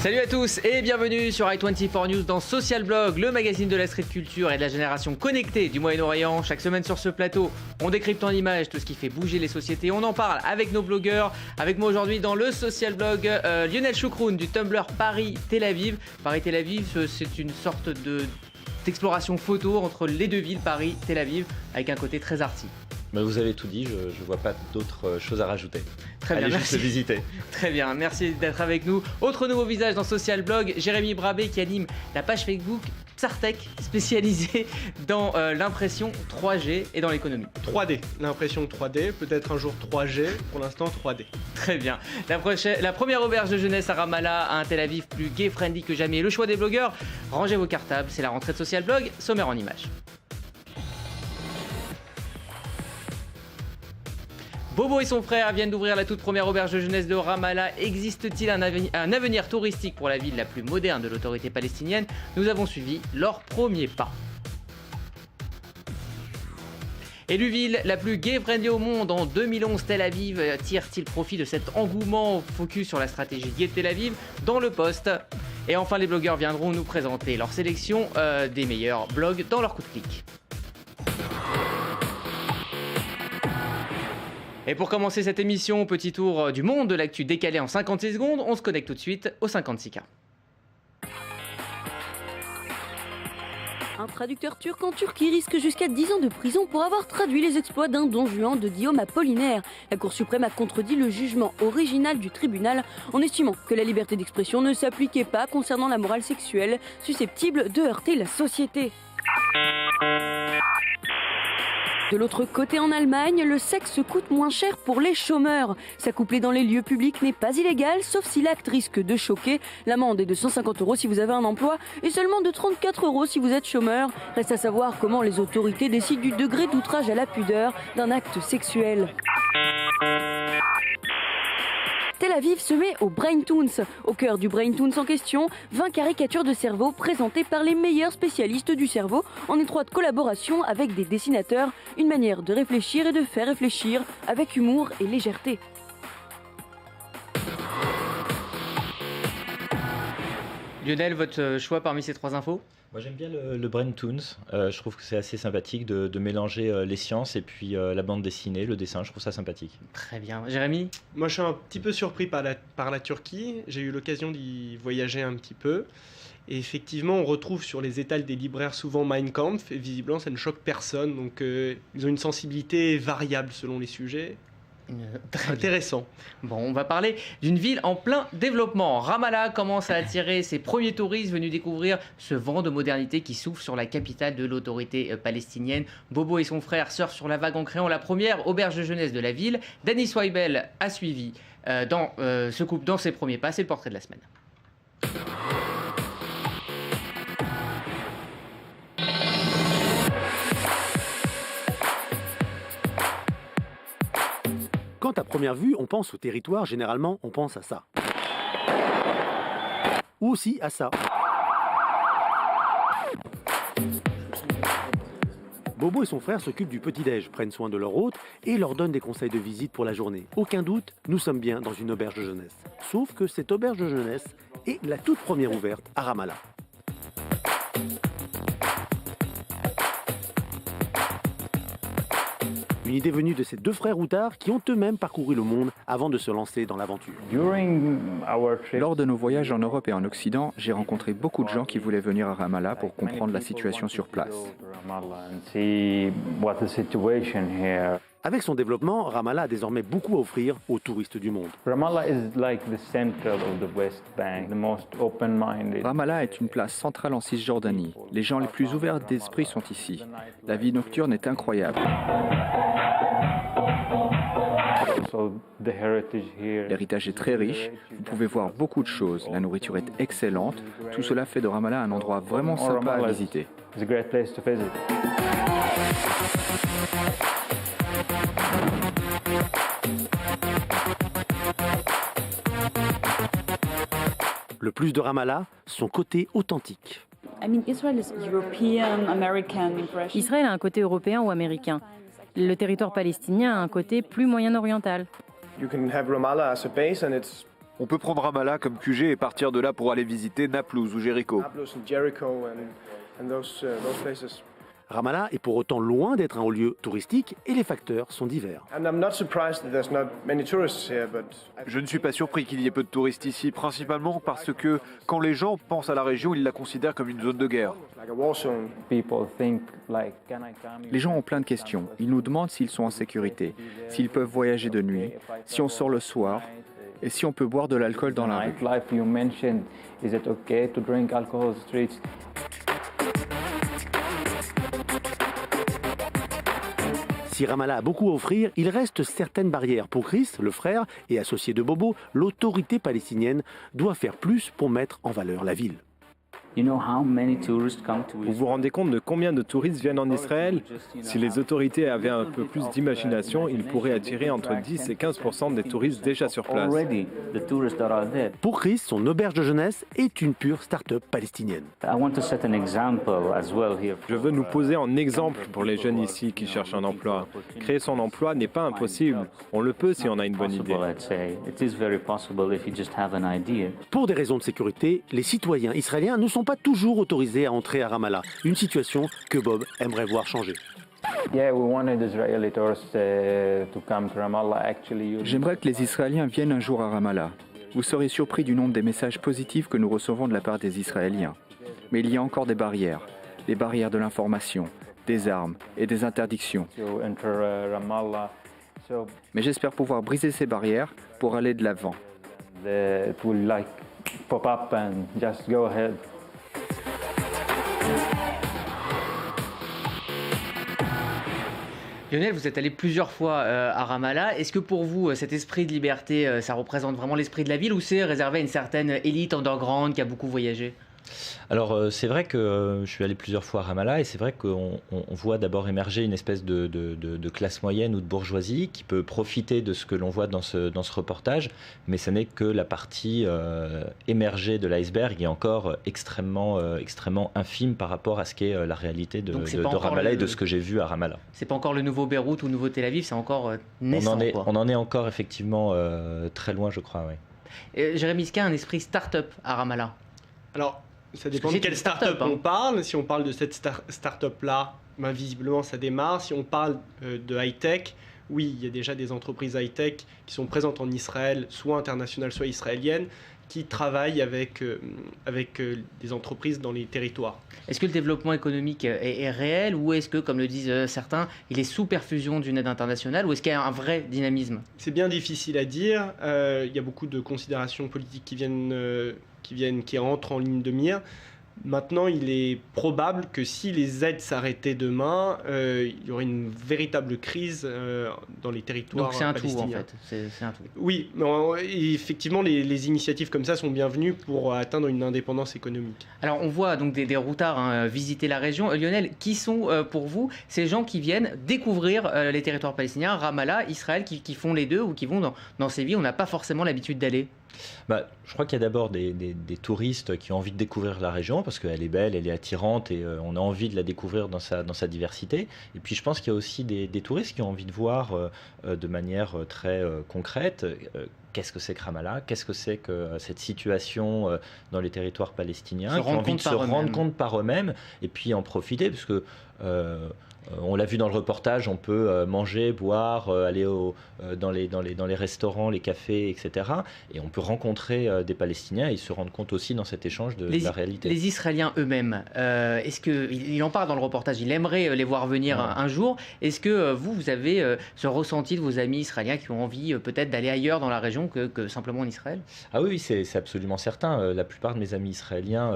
Salut à tous et bienvenue sur i24 News dans Social Blog, le magazine de la street culture et de la génération connectée du Moyen-Orient. Chaque semaine sur ce plateau, on décrypte en images tout ce qui fait bouger les sociétés. On en parle avec nos blogueurs. Avec moi aujourd'hui dans le Social Blog, Lionel Choukroun du Tumblr Paris-Tel Aviv. Paris-Tel Aviv, c'est une sorte d'exploration photo entre les deux villes, Paris-Tel Aviv, avec un côté très arty. Vous avez tout dit, je ne vois pas d'autres choses à rajouter. Très bien, allez merci. Juste le visiter. Très bien, merci d'être avec nous. Autre nouveau visage dans Social Blog, Jérémy Brabé qui anime la page Facebook Psartech, spécialisée dans l'impression 3G et dans l'économie. 3D, l'impression 3D, peut-être un jour 3G, pour l'instant 3D. Très bien. La première auberge de jeunesse à Ramallah, à un Tel Aviv plus gay-friendly que jamais. Le choix des blogueurs, rangez vos cartables, c'est la rentrée de Social Blog, sommaire en images. Bobo et son frère viennent d'ouvrir la toute première auberge de jeunesse de Ramallah. Existe-t-il un avenir touristique pour la ville la plus moderne de l'autorité palestinienne? Nous avons suivi leurs premiers pas. Élue ville la plus gay-friendly au monde en 2011, Tel Aviv tire-t-il profit de cet engouement focus sur la stratégie gay de Tel Aviv dans le poste? Et enfin, les blogueurs viendront nous présenter leur sélection des meilleurs blogs dans leur coup de clic. Et pour commencer cette émission, petit tour du monde de l'actu décalé en 56 secondes, on se connecte tout de suite au 56K. Un traducteur turc en Turquie risque jusqu'à 10 ans de prison pour avoir traduit les exploits d'un Don Juan de Guillaume Apollinaire. La Cour suprême a contredit le jugement original du tribunal en estimant que la liberté d'expression ne s'appliquait pas concernant la morale sexuelle, susceptible de heurter la société. De l'autre côté, en Allemagne, le sexe coûte moins cher pour les chômeurs. S'accoupler dans les lieux publics n'est pas illégal, sauf si l'acte risque de choquer. L'amende est de 150 € si vous avez un emploi et seulement de 34 € si vous êtes chômeur. Reste à savoir comment les autorités décident du degré d'outrage à la pudeur d'un acte sexuel. Tel Aviv se met au Brain Toons. Au cœur du Brain Toons en question, 20 caricatures de cerveau présentées par les meilleurs spécialistes du cerveau en étroite collaboration avec des dessinateurs. Une manière de réfléchir et de faire réfléchir avec humour et légèreté. Lionel, votre choix parmi ces trois infos? Moi j'aime bien le Brain Toons, je trouve que c'est assez sympathique de mélanger les sciences et puis la bande dessinée, le dessin, je trouve ça sympathique. Très bien. Jérémy? Moi je suis un petit peu surpris par la Turquie, j'ai eu l'occasion d'y voyager un petit peu. Et effectivement, on retrouve sur les étals des libraires souvent Mein Kampf, et visiblement ça ne choque personne, donc ils ont une sensibilité variable selon les sujets. Intéressant. Bon, on va parler d'une ville en plein développement. Ramallah commence à attirer ses premiers touristes venus découvrir ce vent de modernité qui souffle sur la capitale de l'autorité palestinienne. Bobo et son frère surfent sur la vague en créant la première auberge de jeunesse de la ville. Danny Weibel a suivi ce couple dans ses premiers pas. C'est le portrait de la semaine. Quand à première vue, on pense au territoire, généralement, on pense à ça. Ou aussi à ça. Bobo et son frère s'occupent du petit-déj, prennent soin de leur hôte et leur donnent des conseils de visite pour la journée. Aucun doute, nous sommes bien dans une auberge de jeunesse. Sauf que cette auberge de jeunesse est la toute première ouverte à Ramallah. Une idée venue de ces deux frères routards qui ont eux-mêmes parcouru le monde avant de se lancer dans l'aventure. Lors de nos voyages en Europe et en Occident, j'ai rencontré beaucoup de gens qui voulaient venir à Ramallah pour comprendre la situation sur place. Avec son développement, Ramallah a désormais beaucoup à offrir aux touristes du monde. Ramallah est une place centrale en Cisjordanie. Les gens les plus ouverts d'esprit sont ici. La vie nocturne est incroyable. L'héritage est très riche, vous pouvez voir beaucoup de choses, la nourriture est excellente, tout cela fait de Ramallah un endroit vraiment sympa à visiter. Le plus de Ramallah, son côté authentique. Israël a un côté européen ou américain. Le territoire palestinien a un côté plus moyen-oriental. On peut prendre Ramallah comme QG et partir de là pour aller visiter Naplouse ou Jéricho. Ramallah est pour autant loin d'être un haut lieu touristique et les facteurs sont divers. Je ne suis pas surpris qu'il y ait peu de touristes ici, principalement parce que quand les gens pensent à la région, ils la considèrent comme une zone de guerre. Les gens ont plein de questions. Ils nous demandent s'ils sont en sécurité, s'ils peuvent voyager de nuit, si on sort le soir et si on peut boire de l'alcool dans la rue. Si Ramallah a beaucoup à offrir, il reste certaines barrières. Pour Chris, le frère et associé de Bobo, l'autorité palestinienne doit faire plus pour mettre en valeur la ville. Vous vous rendez compte de combien de touristes viennent en Israël? Si les autorités avaient un peu plus d'imagination, ils pourraient attirer entre 10 et 15% des touristes déjà sur place. Pour Chris, son auberge de jeunesse est une pure start-up palestinienne. Je veux nous poser en exemple pour les jeunes ici qui cherchent un emploi. Créer son emploi n'est pas impossible. On le peut si on a une bonne idée. Pour des raisons de sécurité, les citoyens israéliens ne sont pas toujours autorisés à entrer à Ramallah, une situation que Bob aimerait voir changer. J'aimerais que les Israéliens viennent un jour à Ramallah. Vous serez surpris du nombre des messages positifs que nous recevons de la part des Israéliens. Mais il y a encore des barrières. Les barrières de l'information, des armes et des interdictions. Mais j'espère pouvoir briser ces barrières pour aller de l'avant. Lionel, vous êtes allé plusieurs fois à Ramallah. Est-ce que pour vous, cet esprit de liberté, ça représente vraiment l'esprit de la ville ou c'est réservé à une certaine élite underground qui a beaucoup voyagé ? Alors c'est vrai que je suis allé plusieurs fois à Ramallah et c'est vrai qu'on voit d'abord émerger une espèce de classe moyenne ou de bourgeoisie qui peut profiter de ce que l'on voit dans ce reportage, mais ce n'est que la partie émergée de l'iceberg et encore extrêmement infime par rapport à ce qu'est la réalité de Ramallah et de ce que j'ai vu à Ramallah. C'est pas encore le nouveau Beyrouth ou le nouveau Tel Aviv, c'est encore naissant. On en est encore effectivement très loin, je crois. Oui. Jérémy, est-ce qu'il y a un esprit start-up à Ramallah ? Alors, ça dépend de quelle start-up on parle. Si on parle de cette start-up-là, visiblement ça démarre. Si on parle de high-tech, oui, il y a déjà des entreprises high-tech qui sont présentes en Israël, soit internationales, soit israéliennes, qui travaillent avec des entreprises dans les territoires. Est-ce que le développement économique est réel ou est-ce que, comme le disent certains, il est sous perfusion d'une aide internationale ou est-ce qu'il y a un vrai dynamisme ? C'est bien difficile à dire. Il y a beaucoup de considérations politiques qui entrent en ligne de mire. Maintenant, il est probable que si les aides s'arrêtaient demain, il y aurait une véritable crise dans les territoires palestiniens. Donc c'est un tout, en fait. C'est un tout. Oui, mais effectivement, les initiatives comme ça sont bienvenues pour atteindre une indépendance économique. Alors, on voit donc des routards visiter la région. Lionel, qui sont pour vous ces gens qui viennent découvrir les territoires palestiniens, Ramallah, Israël, qui font les deux ou qui vont dans ces villes où on n'a pas forcément l'habitude d'aller ? Je crois qu'il y a d'abord des touristes qui ont envie de découvrir la région parce qu'elle est belle, elle est attirante et on a envie de la découvrir dans sa diversité. Et puis je pense qu'il y a aussi des touristes qui ont envie de voir de manière très concrète qu'est-ce que c'est que Ramallah, qu'est-ce que c'est que cette situation dans les territoires palestiniens, qui ont envie de se rendre compte par eux-mêmes et puis en profiter parce que on l'a vu dans le reportage, on peut manger, boire, aller dans les restaurants, les cafés, etc. Et on peut rencontrer des Palestiniens et ils se rendent compte aussi dans cet échange de la réalité. Les Israéliens eux-mêmes, est-ce qu'il en parle dans le reportage, il aimerait les voir venir un jour. Est-ce que vous avez ce ressenti de vos amis israéliens qui ont envie peut-être d'aller ailleurs dans la région que simplement en Israël ? Ah oui, c'est absolument certain. La plupart de mes amis israéliens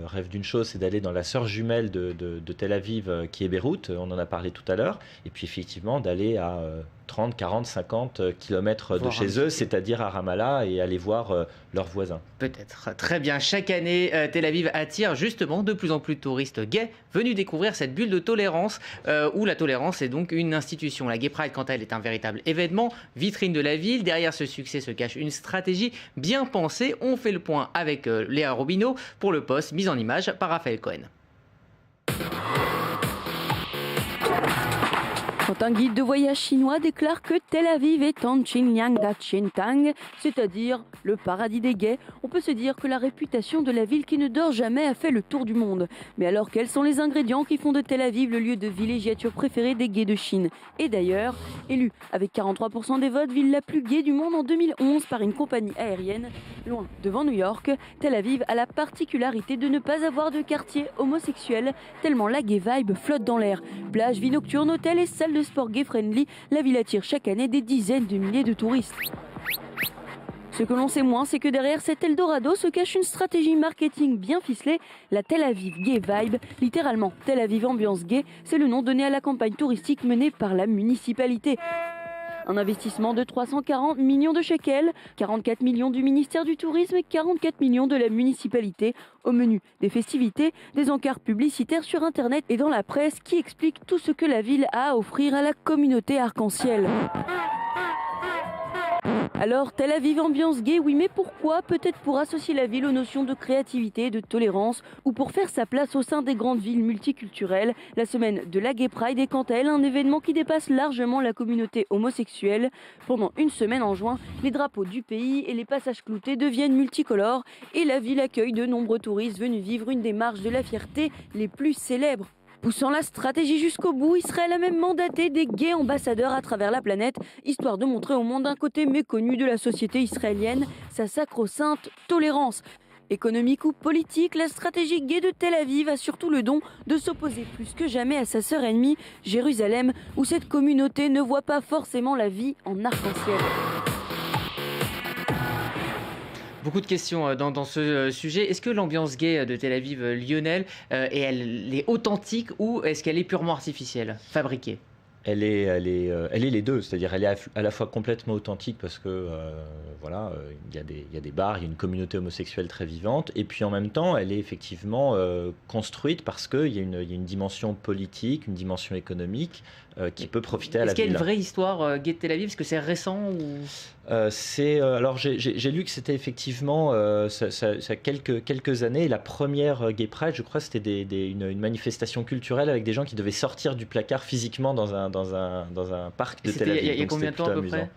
rêvent d'une chose, c'est d'aller dans la sœur jumelle de Tel Aviv qui est Beyrouth. On en a parlé tout à l'heure. Et puis effectivement d'aller à 30, 40, 50 kilomètres de chez eux, c'est-à-dire à Ramallah et aller voir leurs voisins. Peut-être. Très bien. Chaque année, Tel Aviv attire justement de plus en plus de touristes gays venus découvrir cette bulle de tolérance où la tolérance est donc une institution. La Gay Pride, quant à elle, est un véritable événement, vitrine de la ville. Derrière ce succès se cache une stratégie bien pensée. On fait le point avec Léa Robineau pour le post mise en image par Raphaël Cohen. Quand un guide de voyage chinois déclare que Tel Aviv est en Xinjiang Chintang, c'est-à-dire le paradis des gays, on peut se dire que la réputation de la ville qui ne dort jamais a fait le tour du monde. Mais alors, quels sont les ingrédients qui font de Tel Aviv le lieu de villégiature préféré des gays de Chine? Et d'ailleurs, élue avec 43% des votes, ville la plus gaie du monde en 2011 par une compagnie aérienne, loin devant New York, Tel Aviv a la particularité de ne pas avoir de quartier homosexuel, tellement la gay vibe flotte dans l'air. Plage, vie nocturne, hôtel et salles de sport gay-friendly, la ville attire chaque année des dizaines de milliers de touristes. Ce que l'on sait moins, c'est que derrière cet Eldorado se cache une stratégie marketing bien ficelée, la Tel Aviv Gay Vibe, littéralement Tel Aviv Ambiance Gay, c'est le nom donné à la campagne touristique menée par la municipalité. Un investissement de 340 millions de shekels, 44 millions du ministère du Tourisme et 44 millions de la municipalité. Au menu des festivités, des encarts publicitaires sur Internet et dans la presse qui expliquent tout ce que la ville a à offrir à la communauté arc-en-ciel. Alors, Tel Aviv ambiance gay, oui, mais pourquoi? Peut-être pour associer la ville aux notions de créativité et de tolérance, ou pour faire sa place au sein des grandes villes multiculturelles. La semaine de la Gay Pride est quant à elle un événement qui dépasse largement la communauté homosexuelle. Pendant une semaine en juin, les drapeaux du pays et les passages cloutés deviennent multicolores, et la ville accueille de nombreux touristes venus vivre une des marches de la fierté les plus célèbres. Poussant la stratégie jusqu'au bout, Israël a même mandaté des gays ambassadeurs à travers la planète, histoire de montrer au monde un côté méconnu de la société israélienne, sa sacro-sainte tolérance. Économique ou politique, la stratégie gay de Tel Aviv a surtout le don de s'opposer plus que jamais à sa sœur ennemie, Jérusalem, où cette communauté ne voit pas forcément la vie en arc-en-ciel. Beaucoup de questions dans ce sujet. Est-ce que l'ambiance gay de Tel Aviv, Lionel, elle est authentique ou est-ce qu'elle est purement artificielle, fabriquée? Elle est les deux, c'est-à-dire elle est à la fois complètement authentique parce que il y a des bars, il y a une communauté homosexuelle très vivante, et puis en même temps elle est effectivement construite parce qu'il y a une dimension politique, une dimension économique qui peut profiter à la ville. Est-ce qu'il y a une vraie histoire gay de Tel Aviv? Est-ce que c'est récent ou... Alors j'ai lu que c'était effectivement ça a quelques années. La première Gay Pride, je crois, c'était une manifestation culturelle avec des gens qui devaient sortir du placard physiquement dans un parc de Tel Aviv. Il y a combien de temps à peu près?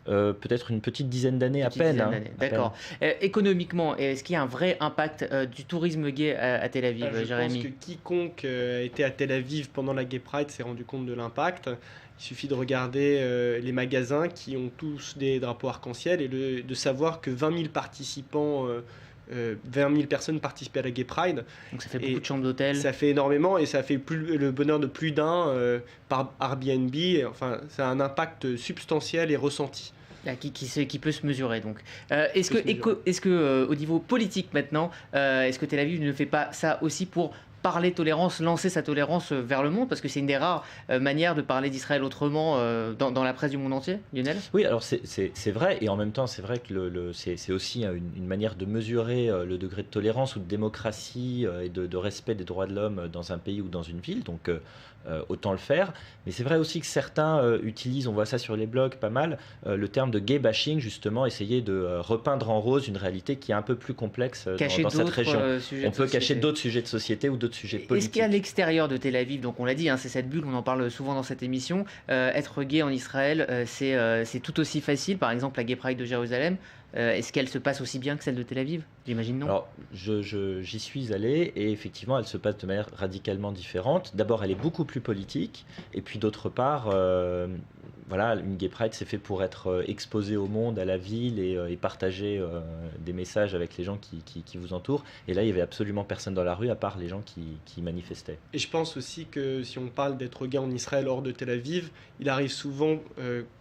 Peut-être une petite dizaine d'années à peine. D'accord. Économiquement, est-ce qu'il y a un vrai impact du tourisme gay à Tel Aviv, Jérémy? Je pense que quiconque a été à Tel Aviv pendant la Gay Pride s'est rendu compte de l'impact. Il suffit de regarder les magasins qui ont tous des drapeaux arc-en-ciel et de savoir que 20 000 participants... 20 000 personnes participaient à la Gay Pride. Donc ça fait beaucoup de chambres d'hôtel. Ça fait énormément et ça fait le bonheur de plus d'un par Airbnb. Enfin, ça a un impact substantiel et ressenti. Qui peut se mesurer donc. Est-ce que au niveau politique maintenant, est-ce que Tel Aviv ne fait pas ça aussi pour parler tolérance, lancer sa tolérance vers le monde, parce que c'est une des rares manières de parler d'Israël autrement dans la presse du monde entier, Lionel? Oui, alors c'est vrai, et en même temps c'est vrai que c'est aussi une manière de mesurer le degré de tolérance ou de démocratie et de respect des droits de l'homme dans un pays ou dans une ville, donc autant le faire. Mais c'est vrai aussi que certains utilisent, on voit ça sur les blogs pas mal, le terme de gay bashing, justement, essayer de repeindre en rose une réalité qui est un peu plus complexe dans cette région. On peut cacher d'autres sujets de société ou d'autres sujets politiques. Est-ce qu'à l'extérieur de Tel Aviv, donc on l'a dit, c'est cette bulle, on en parle souvent dans cette émission, être gay en Israël, c'est tout aussi facile, par exemple la Gay Pride de Jérusalem, est-ce qu'elle se passe aussi bien que celle de Tel Aviv? J'imagine non. Alors, j'y suis allé et effectivement, elle se passe de manière radicalement différente. D'abord, elle est beaucoup plus politique et puis d'autre part, une Gay Pride, c'est fait pour être exposé au monde, à la ville et partager des messages avec les gens qui vous entourent. Et là, il n'y avait absolument personne dans la rue à part les gens qui manifestaient. Et je pense aussi que si on parle d'être gay en Israël hors de Tel Aviv, il arrive souvent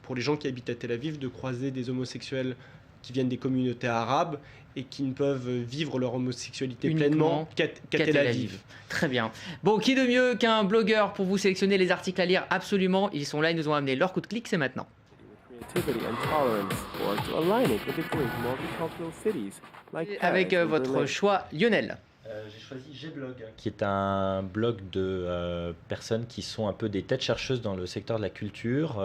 pour les gens qui habitent à Tel Aviv de croiser des homosexuels qui viennent des communautés arabes et qui ne peuvent vivre leur homosexualité pleinement qu'à Tel Aviv. Très bien. Bon, qui de mieux qu'un blogueur pour vous sélectionner les articles à lire? Absolument, ils sont là, ils nous ont amené leur coup de clic, c'est maintenant. Avec votre choix, Lionel. J'ai choisi Gblog, qui est un blog de personnes qui sont un peu des têtes chercheuses dans le secteur de la culture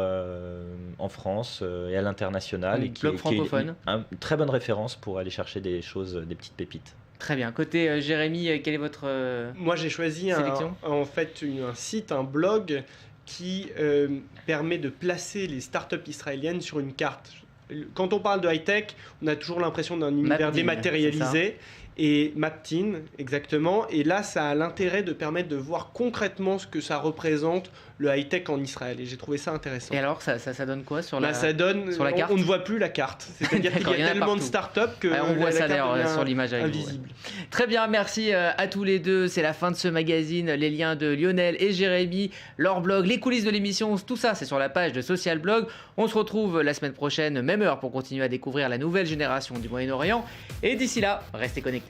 en France et à l'international. Un blog francophone. Une très bonne référence pour aller chercher des choses, des petites pépites. Très bien. Côté Jérémy, quel est votre Moi, j'ai choisi sélection? un site, un blog qui permet de placer les startups israéliennes sur une carte. Quand on parle de high-tech, on a toujours l'impression d'un univers dématérialisé. Et Maptin, exactement. Et là, ça a l'intérêt de permettre de voir concrètement ce que ça représente, le high-tech en Israël. Et j'ai trouvé ça intéressant. Et alors, ça donne quoi sur la ça donne, sur la carte? On ne voit plus la carte. C'est-à-dire qu'il y a tellement de startups que on voit ça d'ailleurs sur l'image invisible. Très bien, merci à tous les deux. C'est la fin de ce magazine. Les liens de Lionel et Jérémy, leur blog, les coulisses de l'émission, tout ça, c'est sur la page de Social Blog. On se retrouve la semaine prochaine, même heure, pour continuer à découvrir la nouvelle génération du Moyen-Orient. Et d'ici là, restez connectés.